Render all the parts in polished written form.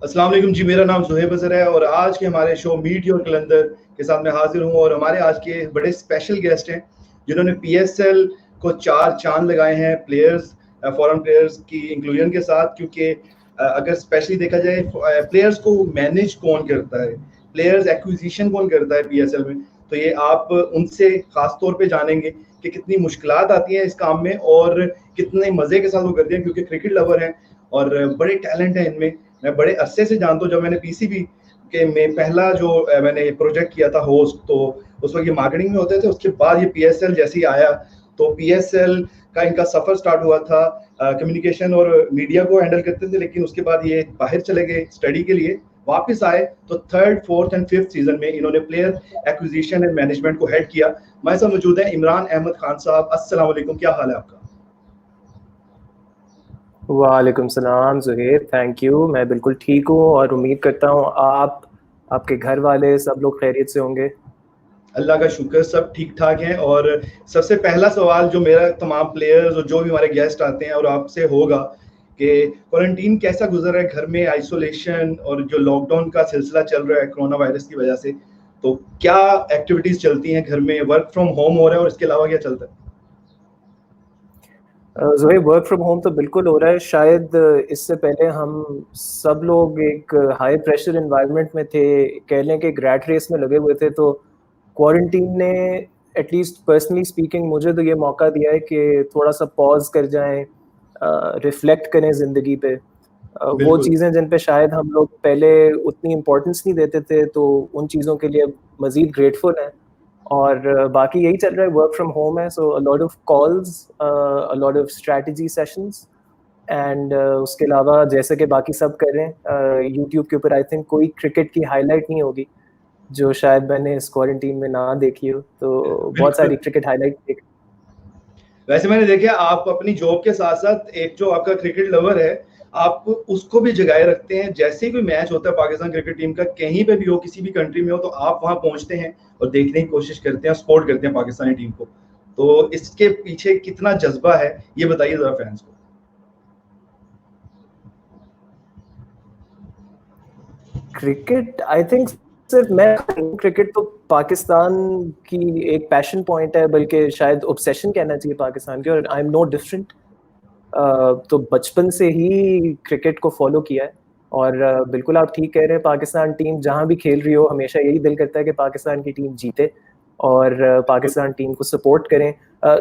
अस्सलाम वालेकुम जी, मेरा नाम ज़ुहैब अज़हर है और आज के हमारे शो मीट योर कैलेंडर के साथ मैं हाज़िर हूँ और हमारे आज के बड़े स्पेशल गेस्ट हैं, जिन्होंने पीएसएल को 4 चाँद लगाए हैं प्लेयर्स फॉरेन प्लेयर्स की इंक्लूजन के साथ क्योंकि अगर स्पेशली देखा जाए प्लेयर्स को मैनेज कौन करता है, प्लेयर्स एक्विजिशन कौन करता है पीएसएल में, तो ये आप उनसे ख़ास तौर पे जानेंगे कि कितनी मुश्किलात आती हैं इस काम में और कितने मज़े के साथ वो करते हैं क्योंकि क्रिकेट लवर हैं और बड़े टैलेंट हैं इनमें। मैं बड़े अरसे से जानता हूँ, जब मैंने पीसीबी के में पहला जो मैंने प्रोजेक्ट किया था होस्ट, तो उस वक्त ये मार्केटिंग में होते थे। उसके बाद ये पीएसएल जैसे ही आया तो पीएसएल का इनका सफर स्टार्ट हुआ था, कम्युनिकेशन और मीडिया को हैंडल करते थे, लेकिन उसके बाद ये बाहर चले गए स्टडी के लिए, वापस आए तो 3rd, 4th and 5th season में इन्होंने प्लेयर एक्विजिशन एंड मैनेजमेंट को हेड किया। हमारे साथ मौजूद है इमरान अहमद खान साहब। अस्सलाम वालेकुम, क्या हाल है आपका? वालेकुम सलाम ज़ुहैब, थैंक यू। मैं बिल्कुल ठीक हूँ और उम्मीद करता हूँ आप, आपके घर वाले सब लोग खैरियत से होंगे। अल्लाह का शुक्र, सब ठीक ठाक हैं। और सबसे पहला सवाल जो मेरा तमाम प्लेयर्स और जो भी हमारे गेस्ट आते हैं और आपसे होगा कि क्वारंटीन कैसा गुजर है घर में, आइसोलेशन और जो लॉकडाउन का सिलसिला चल रहा है कोरोना वायरस की वजह से, तो क्या एक्टिविटीज चलती हैं घर में? वर्क फ्रॉम होम हो रहा है और इसके अलावा क्या चलता है? ज़ुहैब, वर्क फ्रॉम होम तो बिल्कुल हो रहा है। शायद इससे पहले हम सब लोग एक हाई प्रेशर एनवायरनमेंट में थे, कह लें कि एक रैट रेस में लगे हुए थे। तो क्वारंटीन ने एटलीस्ट पर्सनली स्पीकिंग मुझे तो ये मौका दिया है कि थोड़ा सा पॉज कर जाएं, रिफ्लेक्ट करें ज़िंदगी पे। वो बिल्कुल। चीज़ें जिन पे शायद हम लोग पहले उतनी इम्पोर्टेंस नहीं देते थे, तो उन चीज़ों के लिए मज़ीद ग्रेटफुल हैं। और बाकी यही चल रहा है, वर्क फ्रॉम होम है, so a lot of calls, a lot of strategy sessions and उसके अलावा जैसे कि बाकी सब कर रहे हैं, यूट्यूब के ऊपर आई थिंक कोई क्रिकेट की हाईलाइट नहीं होगी जो शायद मैंने इस क्वारंटीन में ना देखी हो, तो बहुत सारी बिल्कुल। क्रिकेट हाईलाइट देख। वैसे मैंने देखा आप अपनी जॉब के साथ साथ एक जो आपका क्रिकेट लवर है, आप उसको भी जगाए रखते हैं। जैसे ही कोई मैच होता है पाकिस्तान क्रिकेट टीम का, कहीं पे भी हो, किसी भी कंट्री में हो, तो आप वहां पहुंचते हैं और देखने की कोशिश करते हैं, सपोर्ट करते हैं पाकिस्तानी टीम को। तो इसके पीछे कितना जज्बा है, ये बताइए जरा फैंस को। क्रिकेट आई थिंक सिर्फ मैं, क्रिकेट तो पाकिस्तान की एक पैशन पॉइंट है, बल्कि शायद ऑब्सेशन कहना चाहिए पाकिस्तान की, और आई एम नो डिफरेंट। तो बचपन से ही क्रिकेट को फॉलो किया है। और बिल्कुल आप ठीक कह रहे हैं, पाकिस्तान टीम जहां भी खेल रही हो हमेशा यही दिल करता है कि पाकिस्तान की टीम जीते और पाकिस्तान टीम को सपोर्ट करें।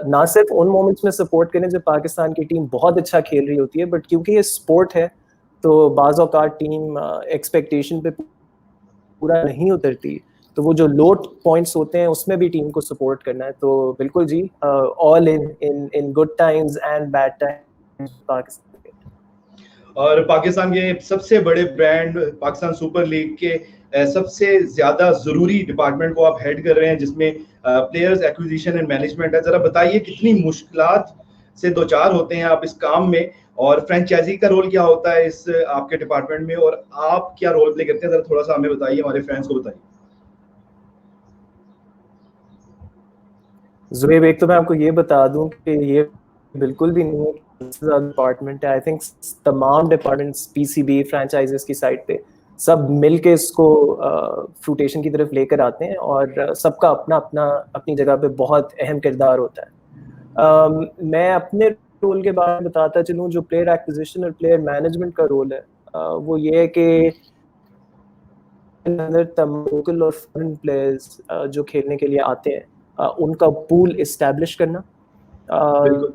ना सिर्फ उन मोमेंट्स में सपोर्ट करें जब पाकिस्तान की टीम बहुत अच्छा खेल रही होती है, बट क्योंकि ये स्पोर्ट है तो बाज़ औक़ात टीम एक्सपेक्टेशन पे पूरा नहीं उतरती, तो वो जो लो पॉइंट्स होते हैं उसमें भी टीम को सपोर्ट करना है। तो बिल्कुल जी, all in in in good times and bad times Pakistan. और पाकिस्तान के सबसे बड़े ब्रांड पाकिस्तान सुपर लीग के सबसे ज्यादा जरूरी डिपार्टमेंट को आप हेड कर रहे हैं, जिसमें प्लेयर्स एक्विजिशन एंड मैनेजमेंट है। जरा बताइए कितनी मुश्किलात से दो चार होते हैं आप इस काम में, और फ्रेंचाइजी का रोल क्या होता है इस आपके डिपार्टमेंट में, और आप क्या रोल प्ले करते हैं, जरा थोड़ा सा हमें बताइए, हमारे फैंस को बताइए। ज़ुहैब, एक तो मैं आपको ये बता दूं कि ये बिल्कुल भी नहीं है कि डिपार्टमेंट है। आई थिंक तमाम डिपार्टमेंट्स पीसीबी फ्रेंचाइजेस की साइड पे सब मिलके इसको फ्रूटेशन की तरफ लेकर आते हैं, और सबका अपना अपना अपनी जगह पे बहुत अहम किरदार होता है। मैं अपने रोल के बारे में बताता चलूँ। जो प्लेयर एक्विजिशन और प्लेयर मैनेजमेंट का रोल है, वो ये है कि अंदर तमाम लोकल और फॉरेन प्लेयर्स जो खेलने के लिए आते हैं, उनका पूल इस्टेब्लिश करना, बिल्कुल।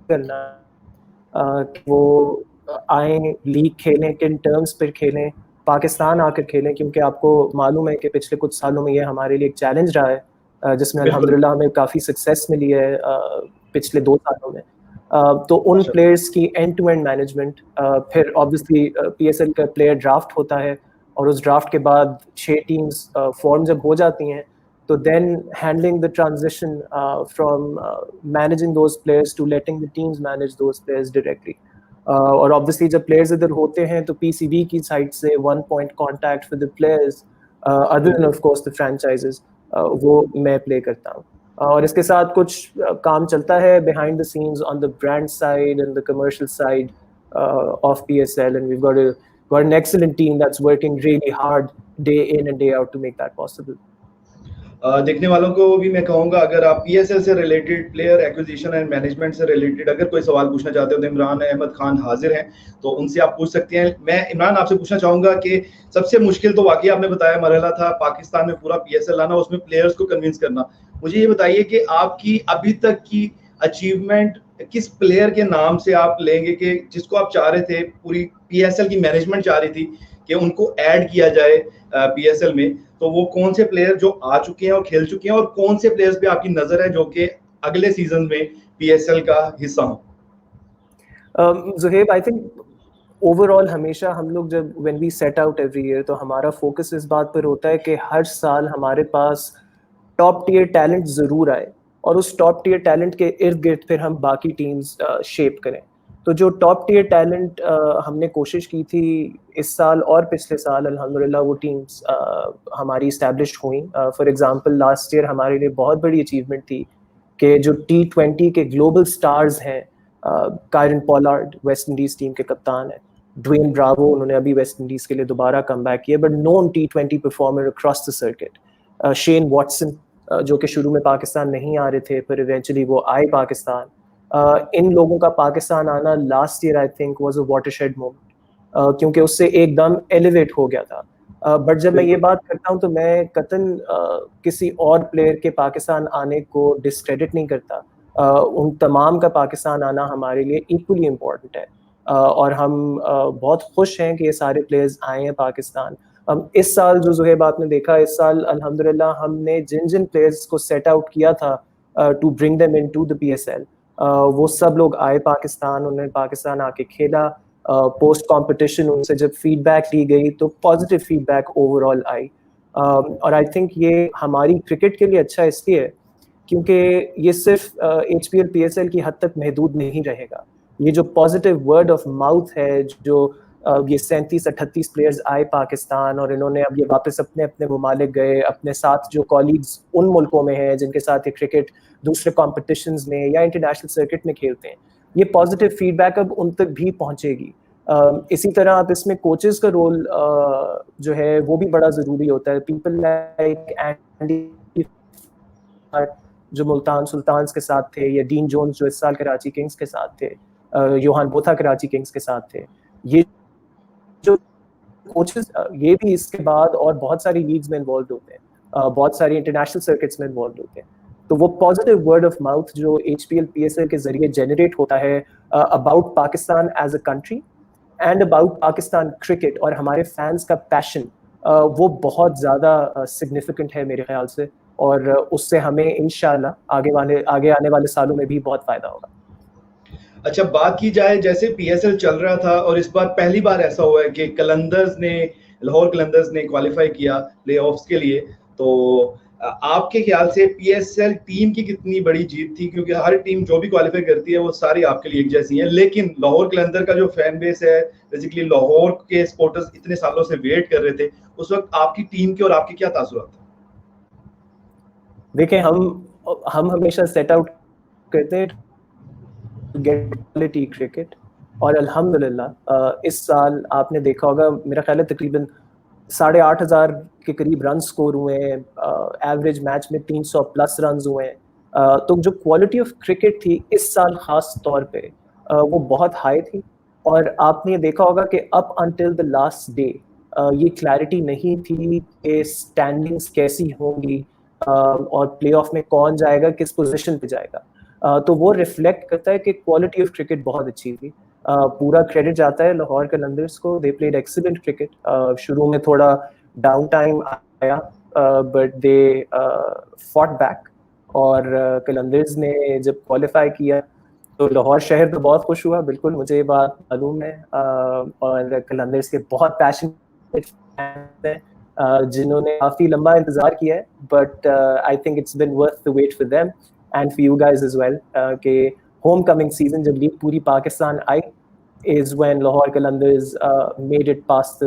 करना कि वो आए, लीग खेलें, किन टर्म्स पर खेलें, पाकिस्तान आकर खेलें, क्योंकि आपको मालूम है कि पिछले कुछ सालों में ये हमारे लिए एक चैलेंज रहा है, जिसमें बिल्कुल। अल्हम्दुलिल्लाह हमें काफ़ी सक्सेस मिली है पिछले 2 सालों में। तो उन माशाल्लाह। प्लेयर्स की एंड टू एंड मैनेजमेंट, फिर ऑब्वियसली पीएसएल का प्लेयर ड्राफ्ट होता है, और उस ड्राफ्ट के बाद 6 टीम्स फॉर्म जब हो जाती हैं, तो then handling the transition from managing those players to letting the teams manage those players directly. और obviously जब players इधर होते हैं तो PCB की साइड से one point contact for the players, other than बिल्कुल। of course the franchises, वो मैं play करता हूँ। और इसके साथ कुछ काम चलता है behind the scenes on the brand side and the commercial side of PSL, and we've got a We're an excellent team that's working really hard day in and day out to make that possible. देखने वालों को भी मैं कहूँगा, अगर आप PSL से related, player acquisition and management से रिलेटेड अगर कोई सवाल पूछना चाहते हो तो इमरान अहमद खान हाजिर हैं, तो उनसे आप पूछ सकते हैं। मैं इमरान आपसे पूछना चाहूँगा कि सबसे मुश्किल तो वाकई आपने बताया मरहला था पाकिस्तान में पूरा पीएसएल लाना, उसमें प्लेयर्स को कन्विंस करना। मुझे ये बताइए कि आपकी अभी तक की अचीवमेंट किस प्लेयर के नाम से आप लेंगे कि जिसको आप चाह रहे थे, पूरी पीएसएल की मैनेजमेंट चाह रही थी कि उनको ऐड किया जाए पीएसएल में, तो वो कौन से प्लेयर जो आ चुके हैं और खेल चुके हैं, और कौन से प्लेयर्स पे आपकी नजर है जो कि अगले सीजन में पीएसएल का हिस्सा हो? ज़ुहैब, आई थिंक ओवरऑल हमेशा हम लोग जब when we set out every year, तो हमारा फोकस इस बात पर होता है कि हर साल हमारे पास टॉप टियर टैलेंट ज़रूर आए और उस टॉप टियर टैलेंट के इर्द गिर्द फिर हम बाकी टीम्स शेप करें। तो जो टॉप टियर टैलेंट हमने कोशिश की थी इस साल और पिछले साल, अल्हम्दुलिल्लाह वो टीम्स हमारी इस्टेब्लिश हुई। फॉर एग्जांपल लास्ट ईयर हमारे लिए बहुत बड़ी अचीवमेंट थी कि जो T20 के ग्लोबल स्टार्स हैं, Kieron Pollard West Indies team के कप्तान हैं, ड्वेन ब्रावो, उन्होंने अभी वेस्ट इंडीज़ के लिए दोबारा कम बैक किया, but non T20 performer across the circuit, Shane Watson जो कि शुरू में पाकिस्तान नहीं आ रहे थे पर इवेंचुअली वो आए पाकिस्तान। इन लोगों का पाकिस्तान आना last year I think was a watershed moment, क्योंकि उससे एकदम एलिवेट हो गया था। बट जब मैं ये बात करता हूँ तो मैं कतन किसी और प्लेयर के पाकिस्तान आने को डिस्क्रेडिट नहीं करता। उन तमाम का पाकिस्तान आना हमारे लिए इक्वली इम्पोर्टेंट है, और हम बहुत खुश हैं कि ये सारे प्लेयर्स आए हैं पाकिस्तान। इस साल जो ज़ुहैब आपने देखा, इस साल अल्हम्दुलिल्लाह हमने जिन जिन प्लेयर्स को सेट आउट किया था to bring them into the PSL, वो सब लोग आए पाकिस्तान, उन्होंने पाकिस्तान आके खेला। पोस्ट कंपटीशन उनसे जब फीडबैक ली गई तो पॉजिटिव फीडबैक ओवरऑल आई, और आई थिंक ये हमारी क्रिकेट के लिए अच्छा इसलिए है क्योंकि ये सिर्फ एचपीएल पीएसएल की हद तक महदूद नहीं रहेगा। ये जो पॉजिटिव वर्ड ऑफ माउथ है, जो ये 37-38 प्लेयर्स आए पाकिस्तान और इन्होंने अब ये वापस अपने अपने ममालिक गए, अपने साथ जो कॉलीग्स उन मुल्कों में हैं जिनके साथ ये क्रिकेट दूसरे कॉम्पिटिशन्स में या इंटरनेशनल सर्किट में खेलते हैं, ये पॉजिटिव फीडबैक अब उन तक भी पहुंचेगी। इसी तरह आप इसमें कोचेस का रोल जो है वो भी बड़ा ज़रूरी होता है। पीपल लाइक एंडी जो मुल्तान सुल्तान्स के साथ थे, या डीन जोन्स जो इस साल कराची किंग्स के साथ थे, योहान बोथा कराची किंग्स के साथ थे, ये जो कोचेस ये भी इसके बाद और बहुत सारी लीग्स में इन्वॉल्व होते हैं, बहुत सारी इंटरनेशनल सर्किट्स में इन्वॉल्व होते हैं। तो वो पॉजिटिव वर्ड ऑफ माउथ जो एचपीएल पीएसएल के जरिए जनरेट होता है about Pakistan as a country and about Pakistan cricket और हमारे फैंस का पैशन, वो बहुत ज़्यादा सिग्निफिकेंट है मेरे ख्याल से, और उससे हमें इंशाल्लाह आगे आने वाले सालों में भी बहुत फ़ायदा होगा। अच्छा, बात की जाए जैसे पीएसएल चल रहा था और इस बार पहली बार ऐसा हुआ है कि लाहौर कलंदर्स ने क्वालिफाई किया प्लेऑफ्स के लिए, तो आपके ख्याल से पीएसएल टीम की कितनी बड़ी जीत थी? क्योंकि हर टीम जो भी क्वालिफाई करती है वो सारी आपके लिए एक जैसी हैं, लेकिन लाहौर कलंदर का जो फैन बेस है, बेसिकली लाहौर के सपोर्टर्स इतने सालों से वेट कर रहे थे, उस वक्त आपकी टीम के और आपके क्या तासुरात थे? देखिए, हम हमेशा सेट आउट करते हैं गेट क्वालिटी क्रिकेट, और अल्हम्दुलिल्लाह इस साल आपने देखा होगा, मेरा ख्याल है तकरीबन 8,500 के करीब रन स्कोर हुए हैं, एवरेज मैच में 300 प्लस रन हुए हैं। तो जो क्वालिटी ऑफ क्रिकेट थी इस साल खास तौर पे वो बहुत हाई थी, और आपने देखा होगा कि up until the last day ये क्लैरिटी नहीं थी कि स्टैंडिंग्स कैसी होंगी और प्लेऑफ में कौन जाएगा, किस पोजीशन पे जाएगा। तो वो रिफ्लेक्ट करता है कि क्वालिटी ऑफ क्रिकेट बहुत अच्छी थी। पूरा क्रेडिट जाता है लाहौर कलंदर्स को, दे प्लेड एक्सीलेंट क्रिकेट। शुरू में थोड़ा डाउन टाइम आया बट दे फॉट बैक, और कलंदर्स ने जब क्वालिफाई किया तो लाहौर शहर तो बहुत खुश हुआ, बिल्कुल मुझे ये बात मालूम है, और कलंदर्स के बहुत पैशनेट फैंस हैं जिन्होंने काफ़ी लंबा इंतज़ार किया है, but I think it's been worth the wait for them and for you guys as well कि होम कमिंग सीजन जब लीग पूरी पाकिस्तान आई is when Lahore Qalandars made it past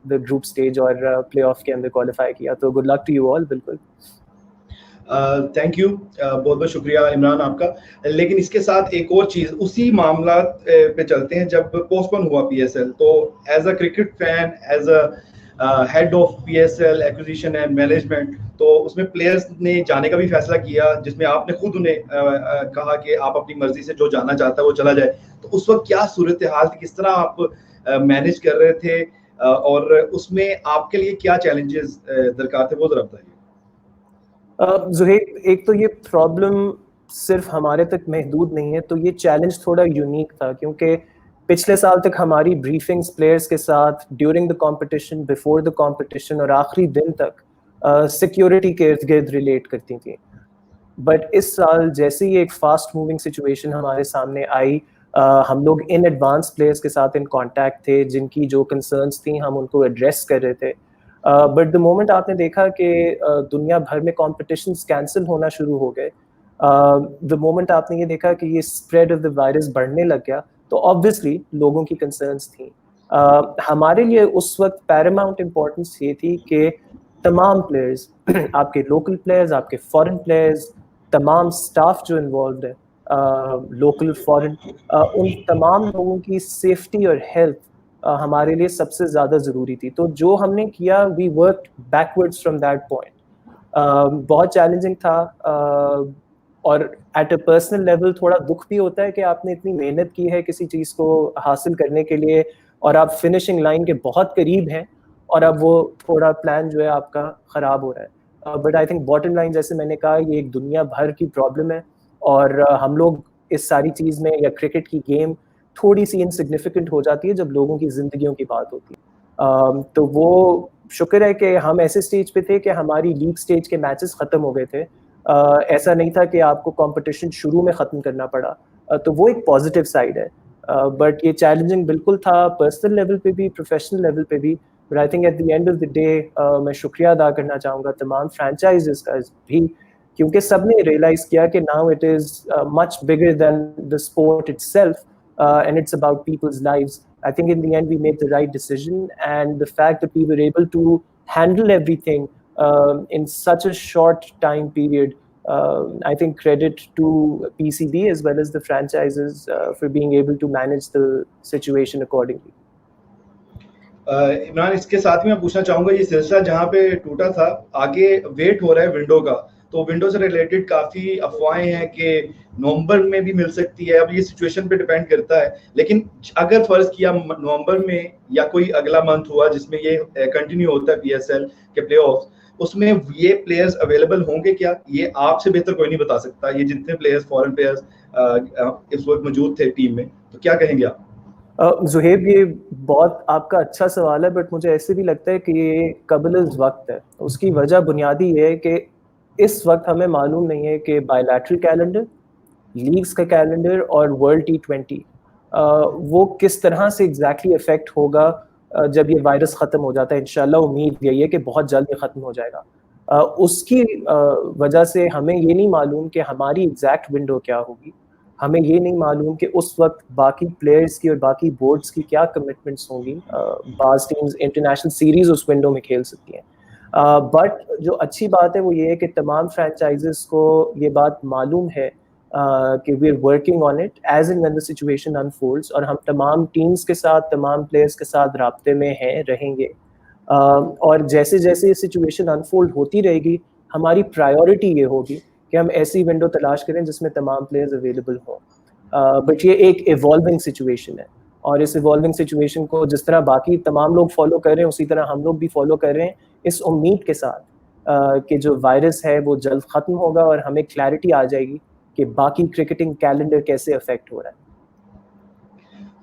the group stage और playoff के अंदर qualify किया। तो good luck to you all, बिल्कुल। Thank you, बहुत बहुत शुक्रिया इमरान आपका। लेकिन इसके साथ एक और चीज़, उसी मामला पे चलते हैं। जब पोस्टपोन हुआ पीएसएल, तो as a cricket fan, as a head of PSL acquisition and management, तो उसमें प्लेयर्स ने जाने का भी फैसला किया, जिसमें आपने खुद उन्हें कहा कि आप अपनी मर्जी से जो जाना चाहता है वो चला जाए। तो उस वक्त क्या सूरत हाल थी, किस तरह आप मैनेज कर रहे थे, और उसमें आपके लिए क्या चैलेंजेस दरकार थे, वो जरा बताइए। जुहैब, एक तो ये प्रॉब्लम सिर्फ हमारे तक महदूद नहीं है, तो ये चैलेंज थोड़ा यूनिक था, क्योंकि पिछले साल तक हमारी ब्रीफिंग्स प्लेयर्स के साथ during the competition, before the competition और आखिरी दिन तक सिक्योरिटी के इर्द गिर्द रिलेट करती थी। बट इस साल जैसे ही एक फास्ट मूविंग सिचुएशन हमारे सामने आई, हम लोग इन एडवांस प्लेयर्स के साथ इन कांटेक्ट थे, जिनकी जो कंसर्न्स थी हम उनको एड्रेस कर रहे थे। बट द मोमेंट आपने देखा कि दुनिया भर में कॉम्पिटिशन्स कैंसिल होना शुरू हो गए, द मोमेंट आपने ये देखा कि ये स्प्रेड ऑफ द वायरस बढ़ने लग गया, तो ऑब्वियसली लोगों की कंसर्न्स थी। हमारे लिए उस वक्त पैरामाउंट इम्पोर्टेंस ये थी कि तमाम प्लेयर्स, आपके लोकल प्लेयर्स, आपके फॉरेन प्लेयर्स, तमाम स्टाफ जो इन्वॉल्व है, लोकल फॉरेन, उन तमाम लोगों की सेफ्टी और हेल्थ हमारे लिए सबसे ज़्यादा ज़रूरी थी। तो जो हमने किया, we work backwards from that point. बहुत चैलेंजिंग था, और एट अ पर्सनल लेवल थोड़ा दुख भी होता है कि आपने इतनी मेहनत की है किसी चीज़ को हासिल करने के लिए, और आप फिनिशिंग लाइन के बहुत करीब हैं, और अब वो थोड़ा प्लान जो है आपका ख़राब हो रहा है। But I think bottom line, जैसे मैंने कहा, ये एक दुनिया भर की प्रॉब्लम है, और हम लोग इस सारी चीज़ में, या क्रिकेट की गेम थोड़ी सी इनसिग्निफिकेंट हो जाती है जब लोगों की ज़िंदगियों की बात होती है। तो वो शुक्र है कि हम ऐसे स्टेज पे थे कि हमारी लीग स्टेज के मैचेस ख़त्म हो गए थे। ऐसा नहीं था कि आपको कंपटीशन शुरू में ख़त्म करना पड़ा, तो वो एक पॉजिटिव साइड है। बट ये चैलेंजिंग बिल्कुल था, पर्सनल लेवल पे भी, प्रोफेशनल लेवल पे भी। But I think at the end of the day मैं शुक्रिया अदा करना चाहूँगा तमाम फ्रेंचाइजेस का भी, क्योंकि सब ने रियलाइज़ किया कि now it is much bigger than the sport itself, and it's about people's lives. I think in the end we made the right decision, and the fact that we were able to handle everything in such a short time period, I think credit to PCB as well as the franchises for being able to manage the situation accordingly. Imran, इसके साथ ही मैं पूछना चाहूंगा, ये सिलसिला जहाँ पे टूटा था, आगे वेट हो रहा है विंडो का, तो विंडो से रिलेटेड काफी अफवाहें हैं कि नवंबर में भी मिल सकती है। अब ये सिचुएशन पे डिपेंड करता है, लेकिन अगर फर्ज किया नवंबर में या कोई अगला मंथ हुआ जिसमें ये कंटिन्यू होता है पीएसएल के प्लेऑफ्स, उसमें ये प्लेयर्स अवेलेबल होंगे क्या? ये आपसे बेहतर कोई नहीं बता सकता, ये जितने प्लेयर्स, फॉरेन प्लेयर्स इस वक्त मौजूद थे टीम में, तो क्या कहेंगे आप? जुहेब, ये बहुत आपका अच्छा सवाल है, बट मुझे ऐसे भी लगता है कि ये कबल वक्त है। उसकी वजह बुनियादी ये है कि इस वक्त हमें मालूम नहीं है कि बायलैटरल कैलेंडर, लीग्स का कैलेंडर और वर्ल्ड T20 वो किस तरह से एग्जैक्टली इफेक्ट होगा जब ये वायरस ख़त्म हो जाता है। इंशाल्लाह उम्मीद यही है कि बहुत जल्द ये ख़त्म हो जाएगा। उसकी वजह से हमें ये नहीं मालूम कि हमारी एग्जैक्ट विंडो क्या होगी, हमें ये नहीं मालूम कि उस वक्त बाकी प्लेयर्स की और बाकी बोर्ड्स की क्या कमिटमेंट्स होंगी। बाज़ टीम्स इंटरनेशनल सीरीज़ उस विंडो में खेल सकती हैं, बट जो अच्छी बात है वो ये है कि तमाम फ्रेंचाइजेस को ये बात मालूम है कि we are working on it as and when the situation unfolds, और हम तमाम टीम्स के साथ, तमाम प्लेयर्स के साथ राब्ते में हैं, रहेंगे। और जैसे जैसे ये सिचुएशन अनफोल्ड होती रहेगी, हमारी प्रायोरिटी ये होगी कि हम ऐसी विंडो तलाश करें जिसमें तमाम प्लेयर्स अवेलेबल हों। बट ये एक इवॉल्विंग सिचुएशन है, और इस इवॉल्विंग सिचुएशन को जिस तरह बाकी तमाम लोग फॉलो कर रहे हैं, उसी तरह हम लोग भी फॉलो कर रहे हैं, इस उम्मीद के साथ कि जो वायरस है वो जल्द ख़त्म होगा और हमें क्लैरिटी आ जाएगी कि बाकी क्रिकेटिंग कैलेंडर कैसे अफेक्ट हो रहा है।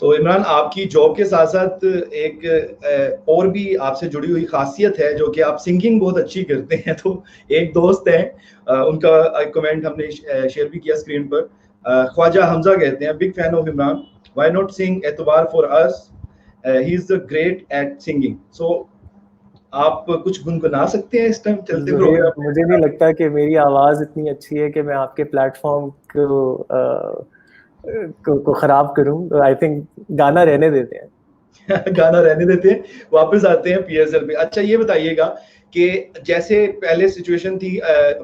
तो इमरान, आपकी जॉब के साथ साथ एक और भी आपसे जुड़ी हुई खासियत है, जो कि आप सिंगिंग बहुत अच्छी करते हैं। तो एक दोस्त है, उनका कमेंट हमने शेयर भी किया स्क्रीन पर। ख्वाजा हमजा कहते हैं, big fan of Imran, why not sing Aitbaar for us, he is the great at singing. So आप कुछ गुनगुना सकते हैं इस टाइम चलते प्रोग्राम? मुझे नहीं लगता कि मेरी आवाज़ इतनी अच्छी है कि मैं आपके प्लेटफॉर्म को खराब करूं। आई थिंक गाना रहने देते हैं। गाना रहने देते हैं, वापस आते हैं पीएसएल पे। अच्छा, ये बताइएगा कि जैसे पहले सिचुएशन थी,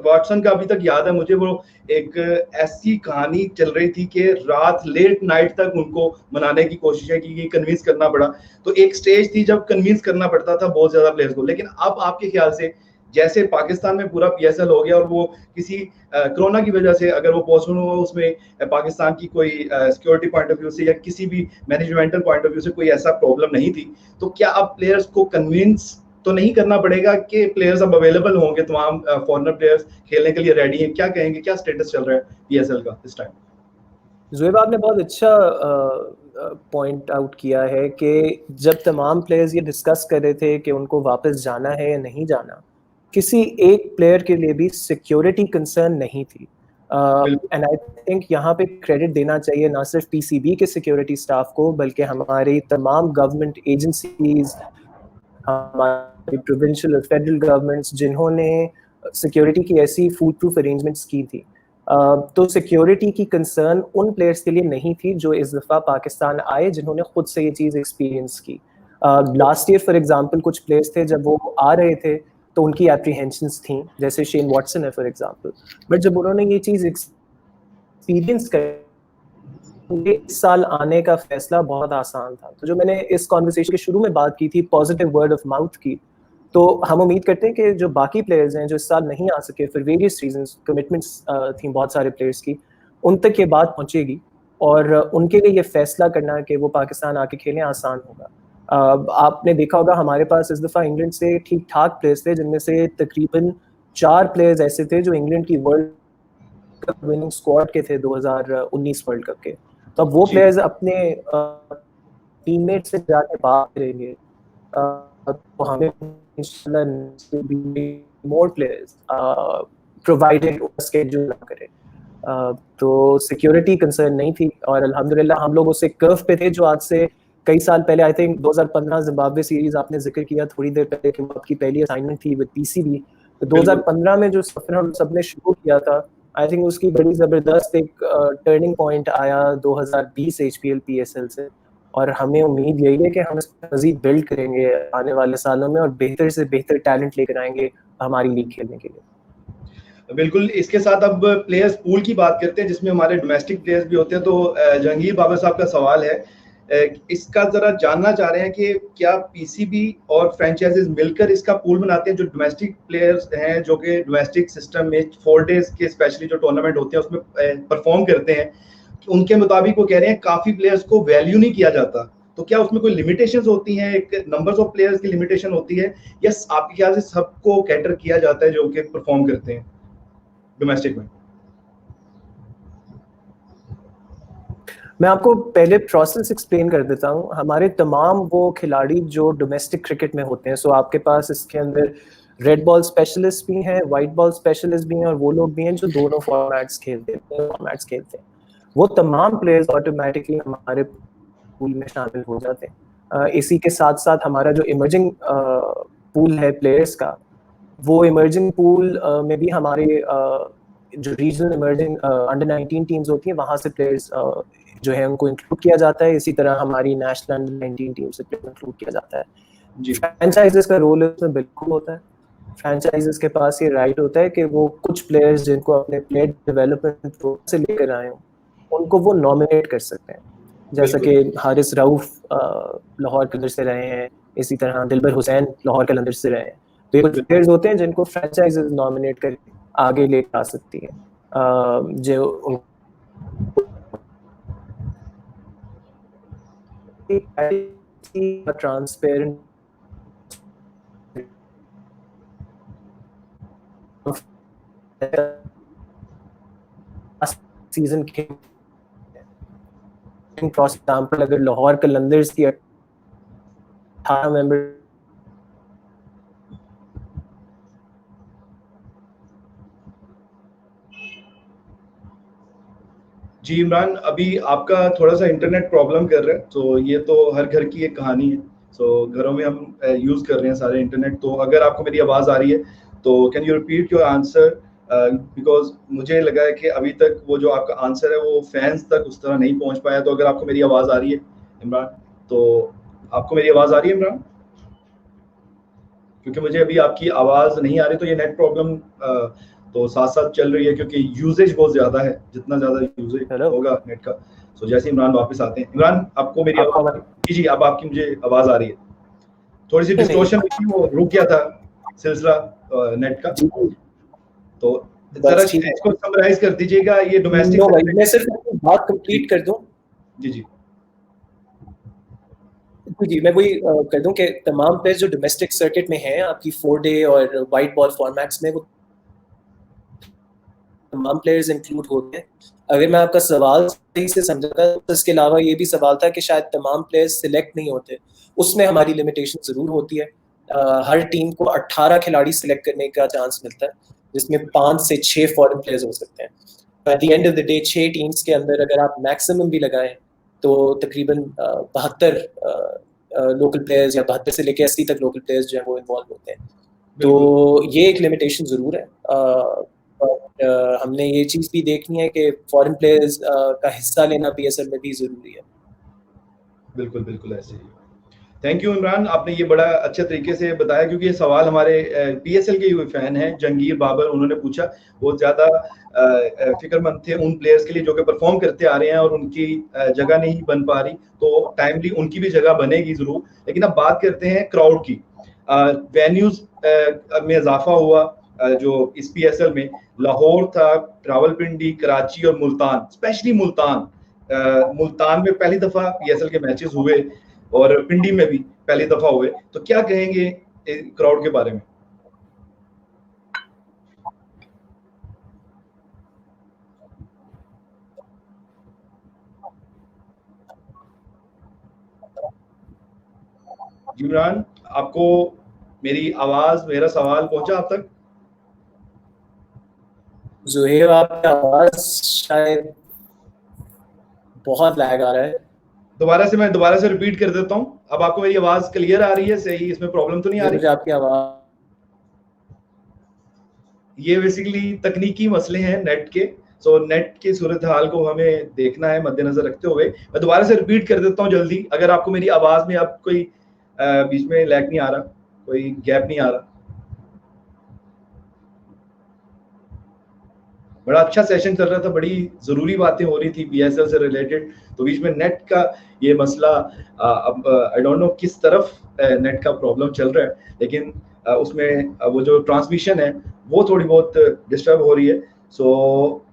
वाटसन का अभी तक याद है मुझे, वो एक ऐसी कहानी चल रही थी कि रात लेट नाइट तक उनको मनाने की कोशिशें की गई, कन्विंस करना पड़ा। तो एक स्टेज थी जब कन्विंस करना पड़ता था बहुत ज्यादा प्लेयर्स को। लेकिन अब आपके ख्याल से जैसे पाकिस्तान में पूरा पीएसएल हो गया और वो किसी कोरोना की वजह से अगर वो पोस्टपोन हुआ, उसमें पाकिस्तान की कोई सिक्योरिटी पॉइंट ऑफ व्यू से या किसी भी मैनेजमेंटल पॉइंट ऑफ व्यू से कोई ऐसा प्रॉब्लम नहीं थी, तो क्या अब प्लेयर्स को कन्विंस तो नहीं करना पड़ेगा कि प्लेयर्स अब अवेलेबल होंगे, तमाम फॉरेनर प्लेयर्स खेलने के लिए रेडी हैं? क्या कहेंगे, क्या स्टेटस चल रहा है पीएसएल का इस टाइम? ज़ुहैब, आपने बहुत अच्छा पॉइंट आउट किया है कि जब तमाम प्लेयर्स ये डिस्कस कर रहे थे कि उनको वापस जाना है या नहीं जाना, किसी एक प्लेयर के लिए भी सिक्योरिटी कंसर्न नहीं थी। एंड आई थिंक यहाँ पे क्रेडिट देना चाहिए ना सिर्फ पीसीबी के सिक्योरिटी स्टाफ को, बल्कि हमारी तमाम गवर्नमेंट एजेंसीज, हमारी प्रोविंशियल और फेडरल गवर्नमेंट्स, जिन्होंने सिक्योरिटी की ऐसी फूड प्रूफ अरेंजमेंट्स की थी। तो सिक्योरिटी की कंसर्न उन प्लेयर्स के लिए नहीं थी जो इस दफ़ा पाकिस्तान आए, जिन्होंने खुद से ये चीज़ एक्सपीरियंस की। लास्ट ईयर फॉर एग्जांपल कुछ प्लेयर्स थे, जब वो आ रहे थे तो उनकी एप्रीहेंशंस थी, जैसे शेन वॉटसन है फॉर एग्जांपल। बट जब उन्होंने ये चीज़ एक्सपीरियंस कर, इस साल आने का फैसला बहुत आसान था। तो जो मैंने इस कॉन्वर्सेशन के शुरू में बात की थी पॉजिटिव वर्ड ऑफ माउथ की, तो हम उम्मीद करते हैं कि जो बाकी प्लेयर्स हैं जो इस साल नहीं आ सके फॉर वेरियस रीजंस, कमिटमेंट्स थी बहुत सारे प्लेयर्स की, उन तक ये बात पहुंचेगी और उनके लिए ये फैसला करना कि वो पाकिस्तान आके खेलें आसान होगा। आपने देखा होगा हमारे पास इस दफ़ा इंग्लैंड से ठीक ठाक प्लेयर्स थे, जिनमें से तकरीबन 4 प्लेयर्स ऐसे थे जो इंग्लैंड की वर्ल्ड कप विनिंग स्क्वाड के थे 2019 वर्ल्ड कप के। तो अब वो प्लेयर्स अपने टीममेट से जाके बात करेंगे, तो हमें मोर प्लेयर्स प्रोवाइडेड स्केड्यूल ना करे। तो सिक्योरिटी कंसर्न नहीं थी और अल्हम्दुलिल्लाह हम लोग उसे कर्व पे थे जो आज से कई साल पहले, आई थिंक 2015 जिम्बाब्वे सीरीज आपने जिक्र किया थोड़ी देर पहले कि आपकी पहली असाइनमेंट थी विद पीसीबी। तो 2015 में जो सफर हम सबने शुरू किया था, आई थिंक उसकी बड़ी ज़बरदस्त एक टर्निंग पॉइंट आया 2020 एचपीएल पीएसएल से, और हमें उम्मीद यही है कि हम इसको मज़ीद बिल्ड करेंगे आने वाले सालों में और बेहतर से बेहतर टैलेंट लेकर आएंगे हमारी लीग खेलने के लिए। बिल्कुल, इसके साथ अब प्लेयर्स पूल की बात करते हैं जिसमें हमारे डोमेस्टिक प्लेयर्स भी होते हैं। तो जहांगीर बाबर साहब का सवाल है, इसका जरा जानना चाह रहे हैं कि क्या पीसीबी और फ्रेंचाइजीज मिलकर इसका पूल बनाते हैं, जो डोमेस्टिक प्लेयर्स हैं जो कि डोमेस्टिक सिस्टम में 4 डेज के स्पेशली जो टूर्नामेंट होते हैं उसमें परफॉर्म करते हैं, उनके मुताबिक वो कह रहे हैं काफी प्लेयर्स को वैल्यू नहीं किया जाता। तो क्या उसमें कोई लिमिटेशंस होती हैं, एक नंबर्स ऑफ प्लेयर्स की लिमिटेशन होती है, या आपके ख्याल से सबको कैटर किया जाता है जो कि परफॉर्म करते हैं डोमेस्टिक में? मैं आपको पहले प्रोसेस एक्सप्लेन कर देता हूँ। हमारे तमाम वो खिलाड़ी जो डोमेस्टिक क्रिकेट में होते हैं, सो आपके पास इसके अंदर रेड बॉल स्पेशलिस्ट भी हैं, वाइट बॉल स्पेशलिस्ट भी हैं, और वो लोग भी हैं जो दोनों फॉर्मेट्स खेलते हैं। वो तमाम प्लेयर्स ऑटोमेटिकली हमारे पूल में शामिल हो जाते हैं। इसी के साथ साथ हमारा जो इमर्जिंग पूल है प्लेयर्स का, वो इमर्जिंग पूल में भी हमारे जो रीजनल इमर्जिंग अंडर 19 टीम्स होती हैं, वहाँ से प्लेयर्स जो है उनको इंक्लूड किया जाता है। इसी तरह हमारी नेशनल अंडर 19 टीम से प्लेयर इंक्लूड किया जाता है। फ्रेंचाइजेस का रोल इसमें बिल्कुल होता है। फ्रेंचाइजेस के पास ये राइट होता है कि वो कुछ प्लेयर्स जिनको अपने प्लेयर डेवलपमेंट से लेकर आए हों, उनको वो नॉमिनेट कर सकते हैं। जैसा कि हारिस रऊफ लाहौर कलंदर से रहे हैं, इसी तरह दिलबर हुसैन लाहौर कलंदर से रहे हैं। तो ये कुछ प्लेयर्स होते हैं जिनको फ्रेंचाइजेस नॉमिनेट कर आगे ले आ सकती है, जो ट्रांसपेरेंट सीजन के फॉर एग्जांपल अगर लाहौर कलंदर्स की 18 मेंबर जी इमरान, अभी आपका थोड़ा सा इंटरनेट प्रॉब्लम कर रहा है, तो ये तो हर घर की एक कहानी है। सो घरों में हम यूज़ कर रहे हैं सारे इंटरनेट। तो अगर आपको मेरी आवाज़ आ रही है तो can you repeat your answer, because मुझे लगा है कि अभी तक वो जो आपका आंसर है वो फैंस तक उस तरह नहीं पहुंच पाया। तो अगर आपको मेरी आवाज़ आ रही है इमरान, तो आपको मेरी आवाज़ आ रही है इमरान? क्योंकि मुझे अभी आपकी आवाज़ नहीं आ रही, तो ये नेट प्रॉब्लम तो साथ साथ चल रही है क्योंकि यूजेज बहुत ज़्यादा है, जितना ज़्यादा यूजेज हेलो, होगा नेट का। सो जैसे इमरान वापस आते हैं, इमरान आपको मेरी आपको आवाज़? जी, अब आपकी मुझे आवाज़ आ रही है। थोड़ी सी डिस्टॉर्शन हुई थी, वो रुक गया था सिलसिला नेट का। जी, तो ज़रा बस ठीक है। इसको समराइज़ कर दीजिएगा, ये डोमेस्टिक नो भाई, सर्किट। मैं सिर्फ अपनी बात जी, कंप्लीट कर दूं। जी, जी। जी, मैं वही कर दूं कि तमाम प्लेयर्स जो डोमेस्टिक सर्किट में हैं आपकी 4 डे और वाइट बॉल फॉर्मेट्स में, वो तमाम प्लेयर्स इंक्लूड होते हैं। अगर मैं आपका सवाल सही से समझा था, तो इसके अलावा ये भी सवाल था कि शायद तमाम प्लेयर्स सिलेक्ट नहीं होते। उसमें हमारी लिमिटेशन ज़रूर होती है। हर टीम को 18 खिलाड़ी सिलेक्ट करने का चांस मिलता है, जिसमें 5 से 6 फॉरेन प्लेयर्स हो सकते हैं। At the end of the day 6 teams के अंदर अगर आप मैक्सिमम भी लगाएं तो तकरीबन 72 लोकल प्लेयर्स या 72 से लेकर 80 तक लोकल प्लेयर्स जो है वो इन्वॉल्व होते हैं। तो ये एक लिमिटेशन ज़रूर है। बट हमने ये चीज़ भी देखनी है कि फॉरेन प्लेयर्स का हिस्सा लेना पीएसएल में भी ज़रूरी है। बिल्कुल, बिल्कुल ऐसे ही। थैंक यू इमरान, आपने ये बड़ा अच्छे तरीके से बताया, क्योंकि ये सवाल हमारे पीएसएल के ही फैन हैं जंगीर बाबर, उन्होंने पूछा। बहुत ज़्यादा फिक्रमंद थे उन प्लेयर्स के लिए जो कि परफॉर्म करते आ रहे हैं और उनकी जगह नहीं बन पा रही, तो टाइमली उनकी भी जगह बनेगी ज़रूर। लेकिन अब बात करते हैं क्राउड की। वेन्यूज़ में इजाफा हुआ जो इस पीएसएल में। लाहौर था, रावलपिंडी, कराची और मुल्तान, स्पेशली मुल्तान। मुल्तान में पहली दफ़ा पीएसएल के मैचेस हुए और पिंडी में भी पहली दफा हुए। तो क्या कहेंगे क्राउड के बारे में? इमरान, आपको मेरी आवाज, मेरा सवाल पहुंचा आप तक? ज़ुहैब, आपकी आवाज़ शायद बहुत लैग आ रहा है। मैं दोबारा से रिपीट कर देता हूँ। अब आपको मेरी आवाज क्लियर आ रही है? सही, इसमें प्रॉब्लम तो नहीं आ रही? मुझे आपकी आवाज़, ये बेसिकली तकनीकी मसले हैं नेट के। सो नेट की सूरत हाल को हमें देखना है मद्देनजर रखते हुए। मैं दोबारा से रिपीट कर देता हूँ जल्दी, अगर आपको मेरी आवाज में अब कोई बीच में लैग नहीं आ रहा, कोई गैप नहीं आ रहा। बड़ा अच्छा सेशन चल रहा था, बड़ी ज़रूरी बातें हो रही थी पीएसएल से रिलेटेड, तो बीच में नेट का ये मसला, अब आई डोंट नो किस तरफ नेट का प्रॉब्लम चल रहा है, लेकिन उसमें वो जो ट्रांसमिशन है वो थोड़ी बहुत डिस्टर्ब हो रही है। सो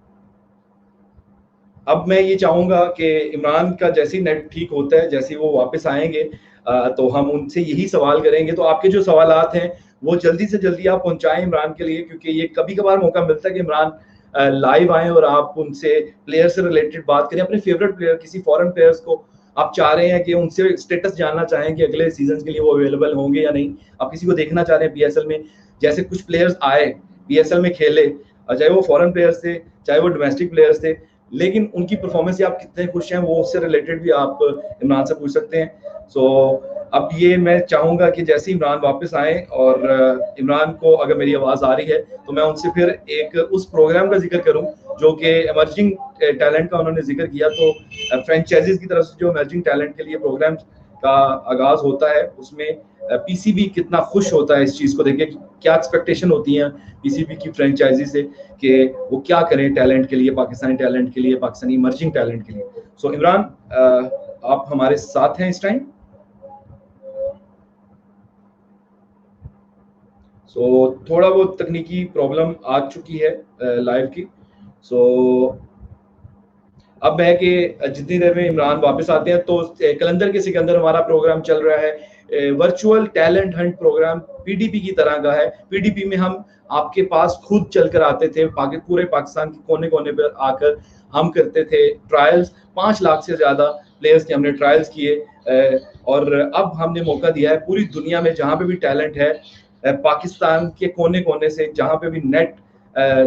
अब मैं ये चाहूँगा कि इमरान का जैसे ही नेट ठीक होता है, जैसे ही वो वापस आएंगे, तो हम उनसे यही सवाल करेंगे। तो आपके जो सवालात हैं वो जल्दी से जल्दी आप पहुँचाएँ इमरान के लिए, क्योंकि ये कभी-कभार मौका मिलता है कि इमरान लाइव आएँ और आप उनसे प्लेयर से रिलेटेड बात करें, अपने फेवरेट प्लेयर, किसी फॉरेन प्लेयर्स को आप चाह रहे हैं कि उनसे स्टेटस जानना चाहें कि अगले सीज़न के लिए वो अवेलेबल होंगे या नहीं। आप किसी को देखना चाह रहे हैं पीएसएल में, जैसे कुछ प्लेयर्स आए, पीएसएल में खेले, चाहे वो फॉरेन प्लेयर्स थे, चाहे वो डोमेस्टिक प्लेयर्स थे, लेकिन उनकी परफॉर्मेंस से आप कितने खुश हैं, वो उससे रिलेटेड भी आप इमरान से पूछ सकते हैं। सो अब ये मैं चाहूँगा कि जैसे ही इमरान वापस आए, और इमरान को अगर मेरी आवाज़ आ रही है, तो मैं उनसे फिर एक उस प्रोग्राम का जिक्र करूँ जो कि इमर्जिंग टैलेंट का उन्होंने जिक्र किया। तो फ्रेंचाइजीज की तरफ से जो इमर्जिंग टैलेंट के लिए प्रोग्राम का आगाज होता है, उसमें पीसीबी कितना खुश होता है इस चीज़ को देख के, क्या एक्सपेक्टेशन होती हैं पीसीबी की फ्रेंचाइजी से कि वो क्या करें टैलेंट के लिए, पाकिस्तानी टैलेंट के लिए, पाकिस्तानी इमर्जिंग टैलेंट के लिए। सो इमरान, आप हमारे साथ हैं इस टाइम? सो थोड़ा बहुत तकनीकी प्रॉब्लम आ चुकी है लाइव की। सो अब है कि जितनी देर में इमरान वापस आते हैं, तो कलंदर के सिकंदर हमारा प्रोग्राम चल रहा है, virtual talent hunt program PDP की तरह का है। पीडीपी में हम आपके पास खुद चलकर आते थे, पूरे पाकिस्तान के कोने कोने पर आकर हम करते थे ट्रायल्स। 5 लाख से ज्यादा प्लेयर्स के हमने ट्रायल्स किए, और अब हमने मौका दिया है पूरी दुनिया में जहाँ पे भी टैलेंट है, पाकिस्तान के कोने कोने से जहाँ पे भी नेट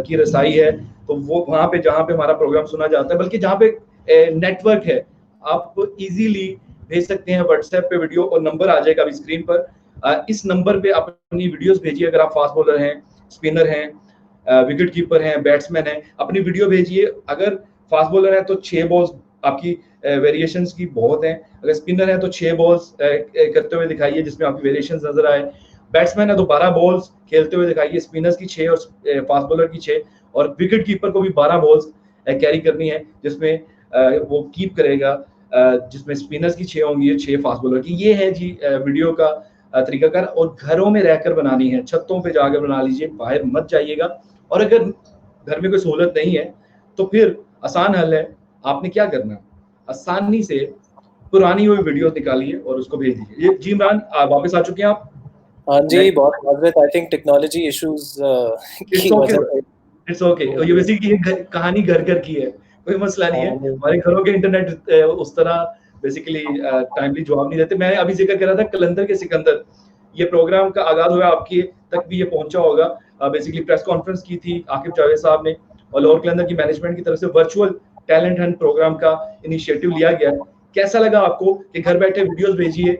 की रसाई है, तो वो वहाँ पे जहाँ पे हमारा प्रोग्राम सुना जाता है, बल्कि जहाँ पे नेटवर्क है, आप इजीली भेज सकते हैं व्हाट्सएप पे वीडियो, और नंबर आ जाएगा अभी स्क्रीन पर। इस नंबर पे अपनी वीडियोस भेजिए। अगर आप फास्ट बॉलर हैं, स्पिनर हैं, विकेट कीपर हैं, बैट्समैन हैं, अपनी वीडियो भेजिए। अगर फास्ट बॉलर है तो 6 बॉल्स आपकी वेरिएशंस की बहुत हैं। अगर स्पिनर है तो 6 बॉल्स करते हुए दिखाइए जिसमें आपकी वेरिएशंस नजर आए। बैट्समैन है तो 12 बॉल्स खेलते हुए दिखाइए, स्पिनर्स की 6 और फास्ट बॉलर की 6, और विकेट कीपर को भी 12 बॉल्स कैरी करनी है, जिसमें वो कीप करेगा, जिसमें स्पिनर्स की 6 होंगी, 6 फास्ट बॉलर की। ये है जी वीडियो का तरीकाकार, और घरों में रहकर बनानी है, छतों पे जाकर बना लीजिए, बाहर मत जाइएगा। और अगर घर में कोई सहूलत नहीं है तो फिर आसान हल है, आपने क्या करना है, आसानी से पुरानी हुई वीडियो निकालिए और उसको भेज दीजिए। ये जी इमरान वापस आ चुके हैं आप? हाँ जी, बहुत माजरत, आई थिंक टेक्नोलॉजी इश्यूज की वजह से। इट्स ओके, ये बेसिकली ये कहानी घर की है, कोई मसला नहीं है। हमारे घरों के इंटरनेट उस तरह बेसिकली टाइमली जवाब नहीं देते। मैं अभी जिक्र कर रहा था कलंदर के सिकंदर, ये प्रोग्राम का आगाज हुआ, आपके तक भी ये पहुंचा होगा। बेसिकली प्रेस कॉन्फ्रेंस की थी आकिब जावेद साहब ने, और लाहौर कलंदर की मैनेजमेंट की तरफ से वर्चुअल टैलेंट हंट प्रोग्राम का इनिशिएटिव लिया गया। कैसा लगा आपको कि घर बैठे वीडियोस भेजिए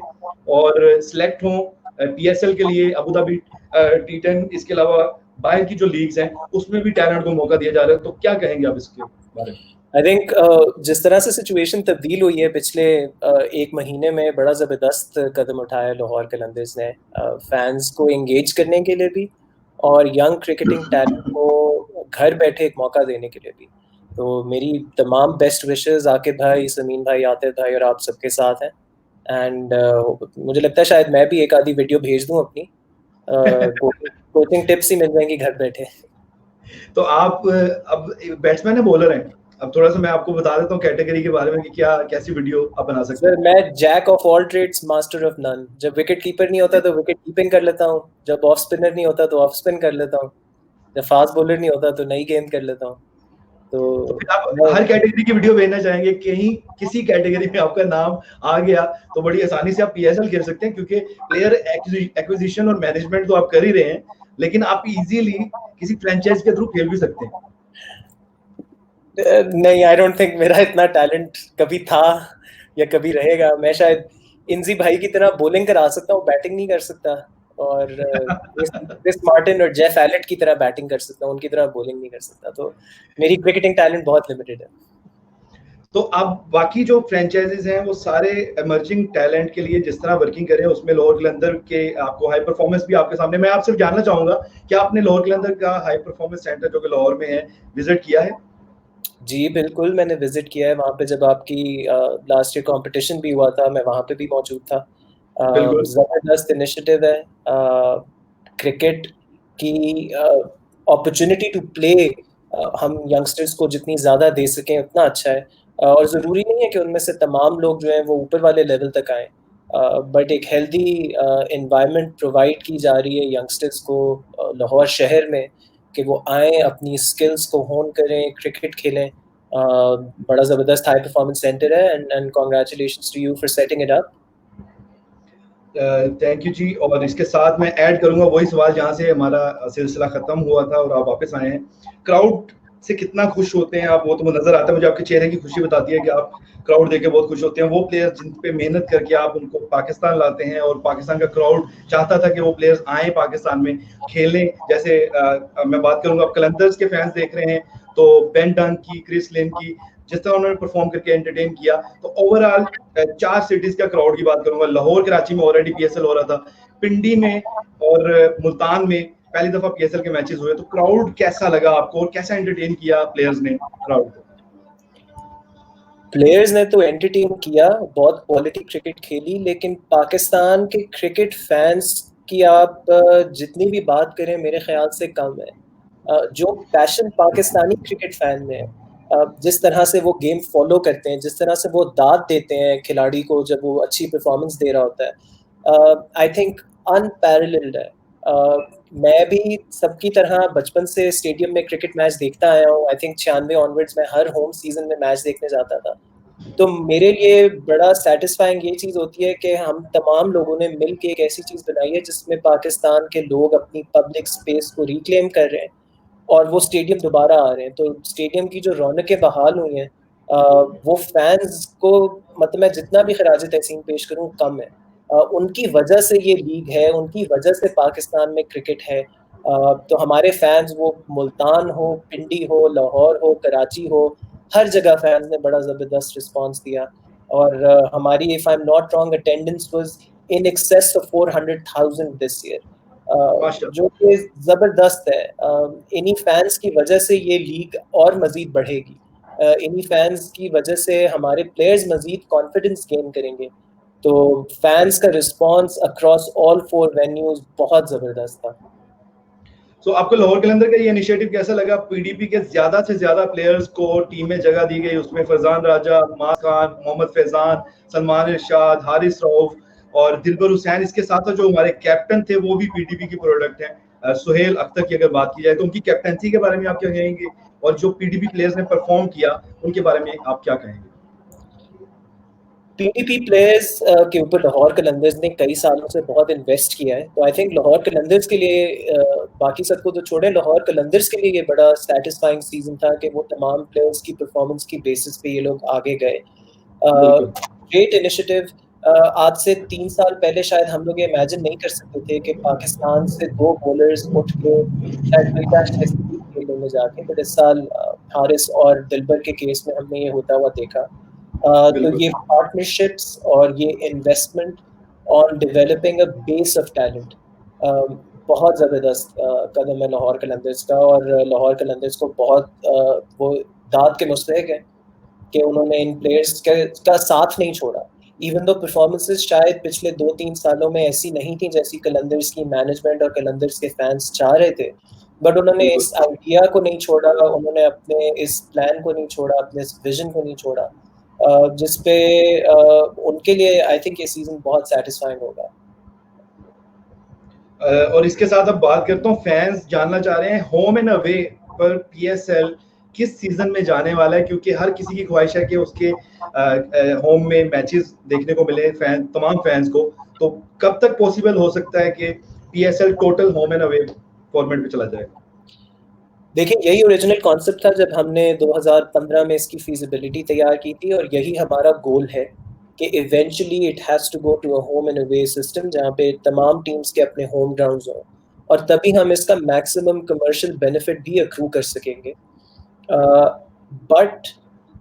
और सिलेक्ट हों पीएसएल के लिए, अबू धाबी T10, इसके अलावा बाहर की जो लीग्स हैं उसमें भी टैलेंट को मौका दिया जा रहा है, तो क्या कहेंगे आप इसके बारे में? आई थिंक जिस तरह से सिचुएशन तब्दील हुई है पिछले एक महीने में, बड़ा ज़बरदस्त कदम उठाया लाहौर कलंदर्स ने, फैंस को एंगेज करने के लिए भी और यंग क्रिकेटिंग टैलेंट को घर बैठे एक मौका देने के लिए भी। तो मेरी तमाम बेस्ट विशेस आकिब भाई, समीन भाई, आतिफ भाई और आप सबके साथ हैं। एंड मुझे लगता है शायद मैं भी एक आधी वीडियो भेज दूं अपनी, कोचिंग टिप्स ही मिल जाएंगी घर बैठे। तो आप अब बैट्समैन है बॉलर हैं, अब थोड़ा सा मैं आपको बता देता हूँ कैटेगरी के बारे में कि क्या कैसी वीडियो आप बना सकते हैं। सर मैं jack of all trades, master of none. जब विकेट कीपर नहीं होता तो विकेट कीपिंग कर लेता हूँ, जब ऑफ स्पिनर नहीं होता तो ऑफ स्पिन कर लेता हूँ, जब फास्ट बॉलर नहीं होता तो नई गेंद कर लेता हूँ। तो फिर आप हर कैटेगरी की वीडियो भेजना चाहेंगे, कहीं किसी कैटेगरी में आपका नाम आ गया तो बड़ी आसानी से आप पीएसएल खेल सकते हैं, क्योंकि प्लेयर एक्विजिशन और मैनेजमेंट तो आप कर ही रहे हैं, लेकिन आप इजीली किसी फ्रेंचाइज के थ्रू खेल भी सकते हैं। नहीं, आई डोंट थिंक मेरा इतना टैलेंट कभी था या कभी रहेगा। मैं शायद इंजी भाई की तरह बॉलिंग करा सकता हूँ, बैटिंग नहीं कर सकता, और क्रिस मार्टिन और जेफ एलेट की तरह बैटिंग कर सकता हूँ, उनकी तरह बॉलिंग नहीं कर सकता। तो मेरी क्रिकेटिंग टैलेंट बहुत लिमिटेड है। तो अब बाकी जो फ्रेंचाइजीज हैं वो सारे इमर्जिंग टैलेंट के लिए जिस तरह वर्किंग कर रहे हैं, उसमें लाहौर कलंदर के आपको हाई परफॉर्मेंस भी आपके सामने। मैं आपसे जानना चाहूंगा कि आपने लाहौर कलंदर का हाई परफॉर्मेंस सेंटर जो कि लाहौर में है विजिट किया है? जी बिल्कुल, मैंने विजिट किया है वहाँ पे। जब आपकी लास्ट ईयर कंपटीशन भी हुआ था, मैं वहाँ पे भी मौजूद था। ज़बरदस्त इनिशिएटिव है। क्रिकेट की अपॉर्चुनिटी टू प्ले हम यंगस्टर्स को जितनी ज़्यादा दे सकें उतना अच्छा है। और ज़रूरी नहीं है कि उनमें से तमाम लोग जो हैं वो ऊपर वाले लेवल तक आएँ, बट एक हेल्दी एनवायरनमेंट प्रोवाइड की जा रही है यंगस्टर्स को लाहौर शहर में, कि वो आएँ, अपनी स्किल्स को होन करें, क्रिकेट खेलें। बड़ा ज़बरदस्त हाई परफॉर्मेंस सेंटर है, and congratulations to you for setting it up. Thank you जी। और इसके साथ मैं ऐड करूंगा वही सवाल जहां से हमारा सिलसिला खत्म हुआ था और आप वापस आए हैं, क्राउड से कितना खुश होते हैं आप? वो तो नजर आता है मुझे, आपके चेहरे की खुशी बताती है कि आप क्राउड देख के बहुत खुश होते हैं। वो प्लेयर्स जिन पे मेहनत करके आप उनको पाकिस्तान लाते हैं और पाकिस्तान का क्राउड चाहता था कि वो प्लेयर्स आए पाकिस्तान में खेलें। जैसे मैं बात करूंगा, आप कलंदर्स के फैंस देख रहे हैं तो बेन डंक की, क्रिस लिन की, जिस तरह उन्होंने परफॉर्म करके एंटरटेन किया। तो ओवरऑल 4 सिटीज का क्राउड की बात करूंगा, लाहौर, कराची में ऑलरेडी पीएसएल हो रहा था, पिंडी में और मुल्तान में पहली दफा पीएसएल के मैचेस हुए। तो क्राउड कैसा लगा आपको और कैसा एंटरटेन किया प्लेयर्स ने क्राउड को? प्लेयर्स ने तो एंटरटेन किया, बहुत क्वालिटी क्रिकेट खेली, लेकिन पाकिस्तान के क्रिकेट फैंस की आप जितनी भी बात करें मेरे ख्याल से कम है। जो पैशन पाकिस्तानी क्रिकेट फैन में है, जिस तरह से वो गेम फॉलो करते हैं, जिस तरह से वो दाद देते हैं खिलाड़ी को जब वो अच्छी परफॉर्मेंस दे रहा होता है, आई थिंक अनपैरेलल्ड है। मैं भी सबकी तरह बचपन से स्टेडियम में क्रिकेट मैच देखता आया हूँ। आई थिंक 96 ऑनवर्ड्स में हर होम सीजन में मैच देखने जाता था। तो मेरे लिए बड़ा सेटिस्फाइंग ये चीज़ होती है कि हम तमाम लोगों ने मिल के एक ऐसी चीज़ बनाई है जिसमें पाकिस्तान के लोग अपनी पब्लिक स्पेस को रिक्लेम कर रहे हैं और वो स्टेडियम दोबारा आ रहे हैं। तो स्टेडियम की जो रौनकें बहाल हुई हैं, वो फैंस को, मतलब मैं जितना भी खराज तहसीन पेश करूँ कम है। उनकी वजह से ये लीग है, उनकी वजह से पाकिस्तान में क्रिकेट है। तो हमारे फैंस, वो मुल्तान हो, पिंडी हो, लाहौर हो, कराची हो, हर जगह फैंस ने बड़ा ज़बरदस्त रिस्पांस दिया। और हमारी, if I am not wrong, attendance was in excess of 400,000 this year. माशाल्लाह। जो कि ज़बरदस्त है। इन्हीं फैंस की वजह से ये लीग और मज़ीद बढ़ेगी। इन्हीं फैंस की वजह से हमारे प्लेयर्स मज़ीद कॉन्फिडेंस गेन करेंगे। तो फैंस का रिस्पॉन्स अक्रॉस ऑल 4 वेन्यूज़ बहुत ज़बरदस्त था। सो आपको लाहौर कलंदर का ये इनिशिएटिव कैसा लगा? पीडीपी के ज़्यादा से ज़्यादा प्लेयर्स को टीम में जगह दी गई, उसमें फरजान राजा, मास खान, मोहम्मद फैज़ान, सलमान इरशाद, हारिस रऊफ और दिलबर हुसैन, इसके साथ-साथ जो हमारे कैप्टन थे वो भी पीडीपी के प्रोडक्ट हैं। सुहेल अख्तर की अगर बात की जाए तो उनकी कैप्टनसी के बारे में आप क्या कहेंगे? और जो पीडीपी प्लेयर्स ने परफॉर्म किया, उनके बारे में आप क्या कहेंगे? पीडीपी प्लेयर्स के ऊपर लाहौर कलंदर्स ने कई सालों से बहुत इन्वेस्ट किया है, तो आई थिंक लाहौर कलंदर्स के लिए बाकी सबको तो छोड़ें, लाहौर कलंदर्स के लिए ये बड़ा सेटिस्फाइंग सीजन था कि वो तमाम प्लेयर्स की परफॉर्मेंस की बेसिस पे ये लोग आगे गए। बिल्कुल। Great initiative. आज से 3 साल पहले शायद हम लोग ये इमेजिन नहीं कर सकते थे कि पाकिस्तान से 2 बॉलर्स उठ के शायद मैच टेस्ट सीरीज खेलने में जाके, बट इस साल हारिस और दिलबर के केस में हमने ये होता हुआ देखा। तो बिल्कुल। ये पार्टनरशिप्स और ये investment on developing a base of talent बहुत ज़बरदस्त कदम है लाहौर कलंदर्स का, और लाहौर कलंदर्स को बहुत वो दाद के मुस्तहिक है कि उन्होंने इन प्लेयर्स का साथ नहीं छोड़ा। इवन दो परफॉर्मेंसेस शायद पिछले 2-3 सालों में ऐसी नहीं थी जैसी कलंदर्स की मैनेजमेंट और कलंदर्स के फैंस चाह रहे थे, बट उन्होंने बिल्कुल। इस आइडिया को नहीं छोड़ा, उन्होंने अपने इस प्लान को नहीं छोड़ा, अपने इस विजन को नहीं छोड़ा, जिस पे उनके लिए आई थिंक ये सीजन बहुत सेटिस्फाइंग होगा। और इसके साथ अब बात करता हूँ, फैंस जानना चाह रहे हैं होम एंड अवे पर पीएसएल किस सीजन में जाने वाला है, क्योंकि हर किसी की ख्वाहिश है कि उसके होम में मैचेस देखने को मिले तमाम फैंस को। तो कब तक पॉसिबल हो सकता है कि PSL total home and away format में चला जाए? देखिए, यही ओरिजिनल कॉन्सेप्ट था जब हमने 2015 में इसकी फीजिबिलिटी तैयार की थी, और यही हमारा गोल है कि eventually it has to go to a home and away system जहाँ पे तमाम टीम्स के अपने होम ग्राउंड्स हों, और तभी हम इसका मैक्सिमम कमर्शियल बेनिफिट भी अक्रू कर सकेंगे। बट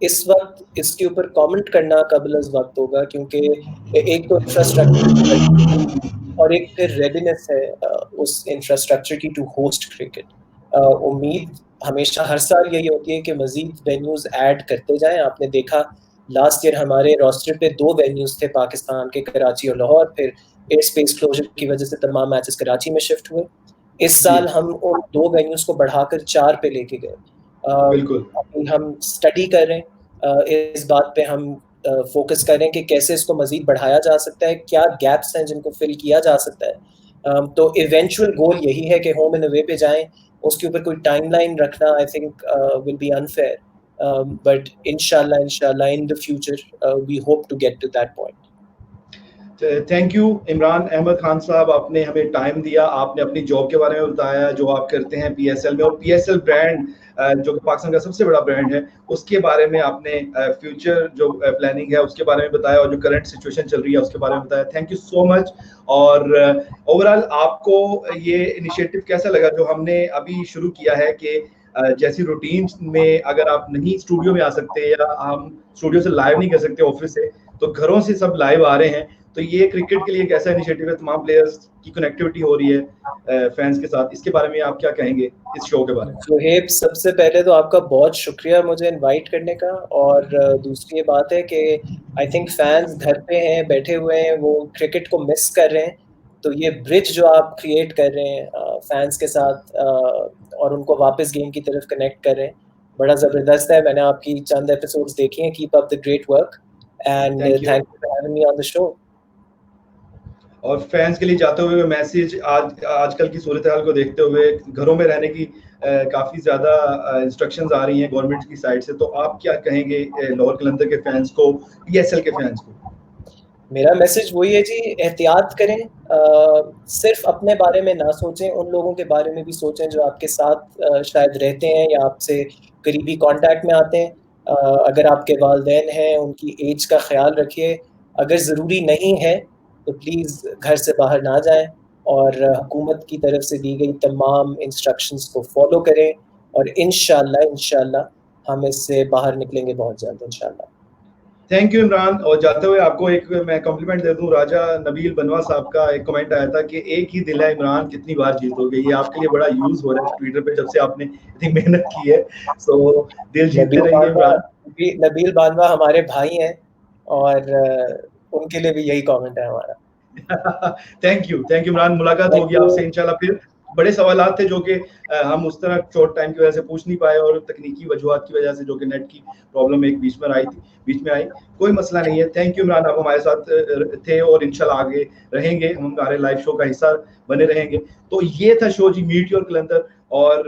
इस वक्त इसके ऊपर कमेंट करना काबिल वक्त होगा, क्योंकि एक तो इंफ्रास्ट्रक्चर और एक फिर रेडीनेस है उस इंफ्रास्ट्रक्चर की टू होस्ट क्रिकेट। उम्मीद हमेशा हर साल यही होती है कि मजीद वेन्यूज ऐड करते जाएं। आपने देखा लास्ट ईयर हमारे रोस्टर पे 2 वेन्यूज थे पाकिस्तान के, कराची और लाहौर, फिर एयर स्पेस क्लोजर की वजह से तमाम मैचेस कराची में शिफ्ट हुए। इस साल हम उन 2 वेन्यूज को बढ़ाकर 4 पे लेके गए। बिल्कुल। अभी हम स्टडी कर रहे हैं, इस बात पे हम फोकस करें कि कैसे इसको मजीद बढ़ाया जा सकता है, क्या गैप्स हैं जिनको फिल किया जा सकता है। तो इवेंचुअल गोल यही है कि होम एंड अवे पे जाएं। उसके ऊपर कोई टाइमलाइन रखना I think will be unfair, but इंशाल्लाह in the future we hope to get to that point. Thank you Imran Ahmed Khan साहब, आपने हमें टाइम दिया, आपने अपनी जॉब के बारे में बताया जो आप करते हैं पीएसएल में, और पीएसएल ब्रांड जो पाकिस्तान का सबसे बड़ा ब्रांड है उसके बारे में आपने फ्यूचर जो प्लानिंग है उसके बारे में बताया, और जो करंट सिचुएशन चल रही है उसके बारे में बताया। Thank you so much. और ओवरऑल आपको ये इनिशिएटिव कैसा लगा जो हमने अभी शुरू किया है कि जैसी रूटीन में अगर आप नहीं स्टूडियो में आ सकते या हम स्टूडियो से लाइव नहीं कर सकते ऑफिस से, तो घरों से सब लाइव आ रहे हैं, तो ये क्रिकेट के लिए एक ऐसा इनिशिएटिव है, तमाम प्लेयर्स की कनेक्टिविटी हो रही है फैंस के साथ। इसके बारे में आप क्या कहेंगे, इस शो के बारे में? सुहेब, सबसे पहले तो आपका बहुत शुक्रिया मुझे इनवाइट करने का, और दूसरी ये बात है कि आई थिंक फैंस घर पे हैं, बैठे हुए हैं, वो क्रिकेट को मिस कर रहे हैं, तो ये ब्रिज जो आप क्रिएट कर रहे हैं फैंस के साथ और उनको वापस गेम की तरफ कनेक्ट कर रहे हैं, बड़ा ज़बरदस्त है। मैंने आपकी चंद एपिसोड्स देखे हैं। Keep up the great work and thank you. Thank you for having me on the show. और फैंस के लिए जाते हुए मैसेज, आजकल की सूरत हाल को देखते हुए घरों में रहने की काफ़ी ज़्यादा इंस्ट्रक्शंस आ रही हैं गवर्नमेंट की साइड से, तो आप क्या कहेंगे लाहौर कलंदर के फैंस को, पीएसएल के फैंस को? मेरा मैसेज वही है जी, एहतियात करें, सिर्फ अपने बारे में ना सोचें, उन लोगों के बारे में भी सोचें जो आपके साथ शायद रहते हैं या आपसे करीबी कांटेक्ट में आते हैं। अगर आपके वालिदैन हैं उनकी एज का ख्याल रखिए। अगर ज़रूरी नहीं है तो प्लीज़ घर से बाहर ना जाएं, और हुकूमत की तरफ से दी गई तमाम इंस्ट्रक्शंस को फॉलो करें, और इंशाल्लाह हम इससे बाहर निकलेंगे बहुत जल्द इंशाल्लाह। Thank you Imran. और जाते हुए आपको एक मैं कॉम्प्लीमेंट दे दूं, राजा नबील बनवा साहब का एक कमेंट आया था कि एक ही दिल है इमरान, कितनी बार जीतोगे। ये आपके लिए बड़ा यूज हो रहा है ट्विटर पे जब से आपने इतनी मेहनत की है। सो दिल जीतते नबील रहिए बांधवा, इमरान। नबील बांधवा हमारे भाई हैं, और उनके लिए भी यही कमेंट है हमारा। Thank you Imran. मुलाकात थैंक होगी यू। आपसे इंशाल्लाह फिर। बड़े सवालात थे जो कि हम उस तरह शॉर्ट टाइम की वजह से पूछ नहीं पाए, और तकनीकी वजूहत की वजह से, जो कि नेट की प्रॉब्लम एक बीच में आई। कोई मसला नहीं है। थैंक यू इमरान, आप हमारे साथ थे और इंशाल्लाह आगे रहेंगे, हम हमारे लाइव शो का हिस्सा बने रहेंगे। तो ये था शो जी, मीट योर कलंदर। और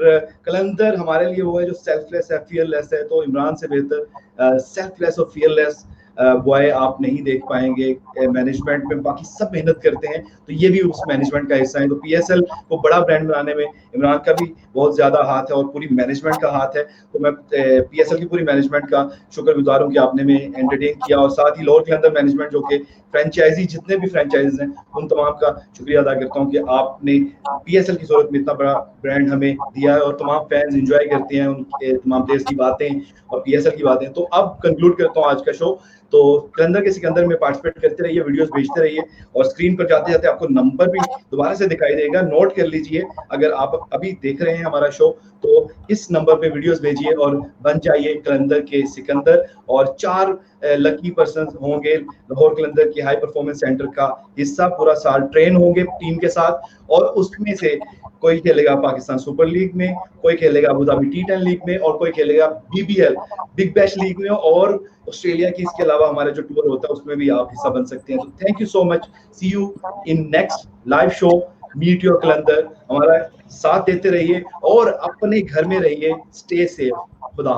कलंदर हमारे लिए वो है जो सेल्फलेस है, फियरलेस है। तो इमरान से बेहतर सेल्फलेस और फियरलेस बॉय आप नहीं देख पाएंगे। मैनेजमेंट में बाकी सब मेहनत करते हैं, तो ये भी उस मैनेजमेंट का हिस्सा है। तो पीएसएल को बड़ा ब्रांड बनाने में इमरान का भी बहुत ज्यादा हाथ है और पूरी मैनेजमेंट का हाथ है। तो मैं पीएसएल की पूरी मैनेजमेंट का शुक्रगुजार हूं कि आपने में एंटरटेन किया, और साथ ही लाहौर के अंदर मैनेजमेंट जो कि फ्रेंचाइजी, जितने भी फ्रेंचाइजीज हैं, उन तमाम का शुक्रिया अदा करता हूँ कि आपने पीएसएल की जरूरत में इतना बड़ा ब्रांड हमें दिया है, और तमाम फैंस एंजॉय करते हैं उनके तमाम प्लेयर्स की बातें और पीएसएल की बातें। तो अब कंक्लूड करता हूँ आज का शो। तो कलंदर के सिकंदर में पार्टिसिपेट करते रहिए, वीडियोस भेजते रहिए, और स्क्रीन पर जाते जाते आपको नंबर भी दोबारा से दिखाई देगा, नोट कर लीजिए। अगर आप अभी देख रहे हैं हमारा शो, तो इस नंबर पे वीडियोस भेजिए और बन जाइए कलंदर के सिकंदर। और 4 लकी पर्सन होंगे लाहौर कलंदर की हाई परफॉर्मेंस सेंटर का हिस्सा, पूरा साल ट्रेन होंगे टीम के साथ, और उसमें से कोई खेलेगा पाकिस्तान सुपर लीग में, कोई खेलेगा अबू धाबी T10 लीग में, और कोई खेलेगा BBL बिग बैश लीग में, और ऑस्ट्रेलिया की इसके अलावा हमारा जो टूर होता है उसमें भी आप हिस्सा बन सकते हैं। तो thank you so much. See you in next live show meet your Qalandar. हमारा साथ देते रहिए और अपने घर में रहिए। Stay safe. खुदा।